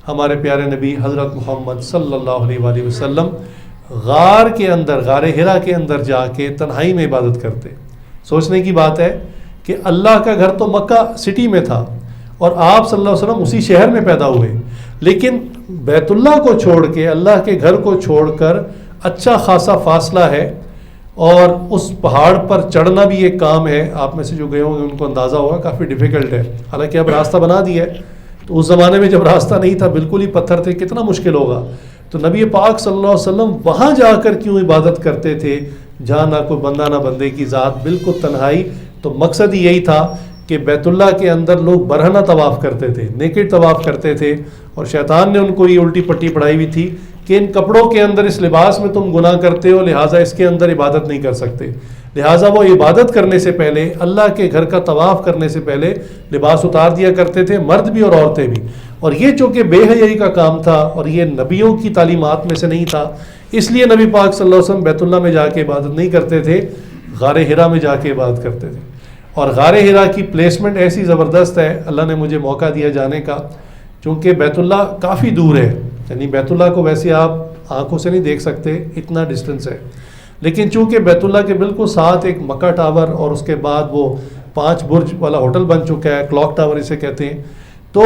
ہمارے پیارے نبی حضرت محمد صلی اللہ علیہ وآلہ وسلم غار کے اندر، غار حرا کے اندر جا کے تنہائی میں عبادت کرتے. سوچنے کی بات ہے کہ اللہ کا گھر تو مکہ سٹی میں تھا اور آپ صلی اللہ علیہ وسلم اسی شہر میں پیدا ہوئے، لیکن بیت اللہ کو چھوڑ کے، اللہ کے گھر کو چھوڑ کر اچھا خاصا فاصلہ ہے، اور اس پہاڑ پر چڑھنا بھی ایک کام ہے. آپ میں سے جو گئے ہوں گے ان کو اندازہ ہوگا کافی ڈیفیکلٹ ہے. حالانکہ اب راستہ بنا دیا ہے، تو اس زمانے میں جب راستہ نہیں تھا، بالکل ہی پتھر تھے، کتنا مشکل ہوگا. تو نبی پاک صلی اللہ علیہ وسلم وہاں جا کر کیوں عبادت کرتے تھے جہاں نہ کوئی بندہ نہ بندے کی ذات، بالکل تنہائی. تو مقصد ہی یہی تھا کہ بیت اللہ کے اندر لوگ برہنہ طواف کرتے تھے، نیکڈ طواف کرتے تھے، اور شیطان نے ان کو یہ الٹی پٹی پڑھائی ہوئی تھی کہ ان کپڑوں کے اندر، اس لباس میں تم گناہ کرتے ہو، لہٰذا اس کے اندر عبادت نہیں کر سکتے. لہٰذا وہ عبادت کرنے سے پہلے، اللہ کے گھر کا طواف کرنے سے پہلے لباس اتار دیا کرتے تھے، مرد بھی اور عورتیں بھی. اور یہ چونکہ بے حیائی کا کام تھا اور یہ نبیوں کی تعلیمات میں سے نہیں تھا، اس لیے نبی پاک صلی اللہ علیہ وسلم بیت اللہ میں جا کے عبادت نہیں کرتے تھے، غار حرا میں جا کے عبادت کرتے تھے. اور غار حرا کی پلیسمنٹ ایسی زبردست ہے، اللہ نے مجھے موقع دیا جانے کا، چونکہ بیت اللہ کافی دور ہے. یعنی بیت اللہ کو ویسے آپ آنکھوں سے نہیں دیکھ سکتے، اتنا ڈسٹنس ہے، لیکن چونکہ بیت اللہ کے بالکل ساتھ ایک مکہ ٹاور اور اس کے بعد وہ 5 برج والا ہوٹل بن چکا ہے، کلاک ٹاور اسے کہتے ہیں. تو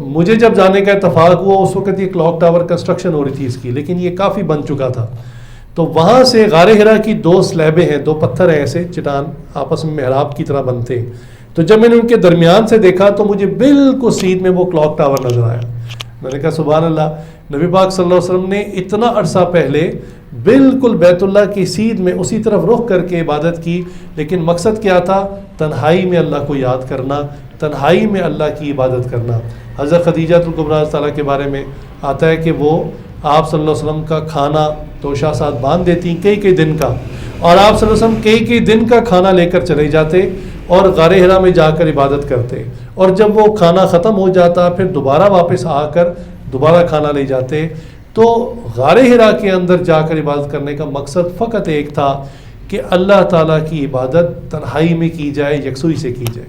مجھے جب جانے کا اتفاق ہوا اس وقت یہ کلاک ٹاور کنسٹرکشن ہو رہی تھی اس کی، لیکن یہ کافی بن چکا تھا. تو وہاں سے غار حرا کی 2 سلیبیں ہیں، 2 پتھر ہیں ایسے چٹان، آپس میں محراب کی طرح بنتے ہیں. تو جب میں نے ان کے درمیان سے دیکھا تو مجھے بالکل سیدھ میں وہ کلاک ٹاور نظر آیا. میں نے کہا سبحان اللہ، نبی پاک صلی اللہ علیہ وسلم نے اتنا عرصہ پہلے بالکل بیت اللہ کی سیدھ میں اسی طرف رخ کر کے عبادت کی، لیکن مقصد کیا تھا؟ تنہائی میں اللہ کو یاد کرنا، تنہائی میں اللہ کی عبادت کرنا. حضرت خدیجہ الکبریٰ تعالیٰ کے بارے میں آتا ہے کہ وہ آپ صلی اللہ علیہ وسلم کا کھانا توشہ ساتھ باندھ دیتی کئی دن کا، اور آپ صلی اللہ علیہ وسلم کئی دن کا کھانا لے کر چلے جاتے اور غار حرا میں جا کر عبادت کرتے، اور جب وہ کھانا ختم ہو جاتا پھر دوبارہ واپس آ کر دوبارہ کھانا لے جاتے. تو غار حرا کے اندر جا کر عبادت کرنے کا مقصد فقط ایک تھا کہ اللہ تعالیٰ کی عبادت تنہائی میں کی جائے، یکسوئی سے کی جائے.